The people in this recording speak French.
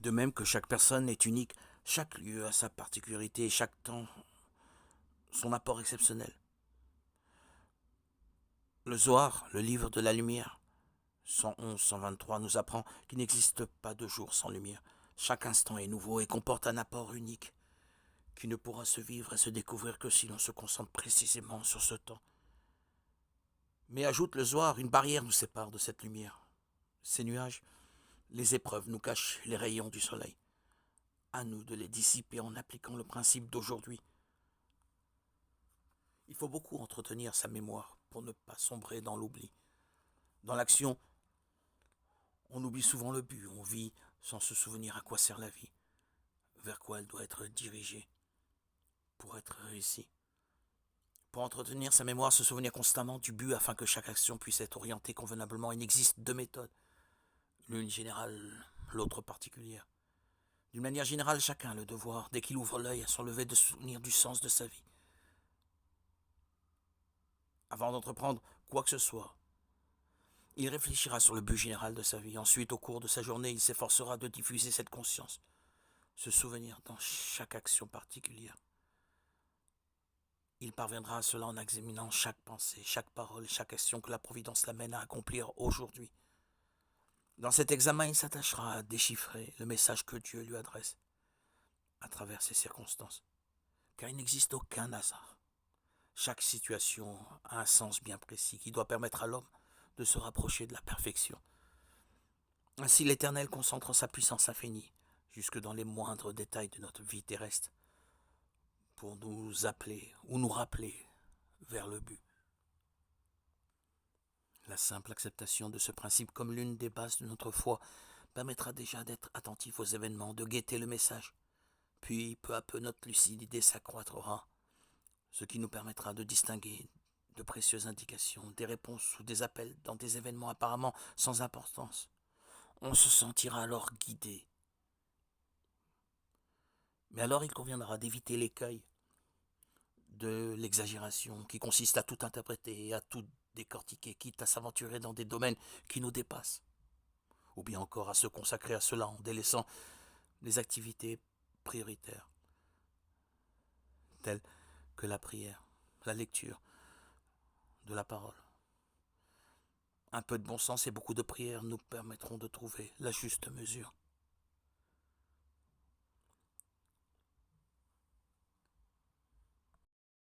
De même que chaque personne est unique, chaque lieu a sa particularité et chaque temps son apport exceptionnel. Le Zohar, le livre de la lumière, 111-123 nous apprend qu'il n'existe pas de jour sans lumière. Chaque instant est nouveau et comporte un apport unique qui ne pourra se vivre et se découvrir que si l'on se concentre précisément sur ce temps. Mais ajoute le Zohar, une barrière nous sépare de cette lumière. Ces nuages, les épreuves nous cachent les rayons du soleil. À nous de les dissiper en appliquant le principe d'aujourd'hui. Il faut beaucoup entretenir sa mémoire pour ne pas sombrer dans l'oubli. Dans l'action, on oublie souvent le but, on vit sans se souvenir à quoi sert la vie, vers quoi elle doit être dirigée pour être réussie. Pour entretenir sa mémoire, se souvenir constamment du but afin que chaque action puisse être orientée convenablement. Il existe deux méthodes, l'une générale, l'autre particulière. D'une manière générale, chacun a le devoir, dès qu'il ouvre l'œil à son lever, de se souvenir du sens de sa vie. Avant d'entreprendre quoi que ce soit, il réfléchira sur le but général de sa vie. Ensuite, au cours de sa journée, il s'efforcera de diffuser cette conscience, ce souvenir dans chaque action particulière. Il parviendra à cela en examinant chaque pensée, chaque parole, chaque action que la Providence l'amène à accomplir aujourd'hui. Dans cet examen, il s'attachera à déchiffrer le message que Dieu lui adresse à travers ces circonstances. Car il n'existe aucun hasard. Chaque situation a un sens bien précis qui doit permettre à l'homme de se rapprocher de la perfection. Ainsi, l'Éternel concentre sa puissance infinie jusque dans les moindres détails de notre vie terrestre pour nous appeler ou nous rappeler vers le but. La simple acceptation de ce principe comme l'une des bases de notre foi permettra déjà d'être attentif aux événements, de guetter le message. Puis, peu à peu, notre lucidité s'accroîtra, ce qui nous permettra de distinguer de précieuses indications, des réponses ou des appels dans des événements apparemment sans importance. On se sentira alors guidé. Mais alors il conviendra d'éviter l'écueil de l'exagération qui consiste à tout interpréter et à tout décortiquer, quitte à s'aventurer dans des domaines qui nous dépassent, ou bien encore à se consacrer à cela en délaissant les activités prioritaires, telles que la prière, la lecture de la parole. Un peu de bon sens et beaucoup de prière nous permettront de trouver la juste mesure.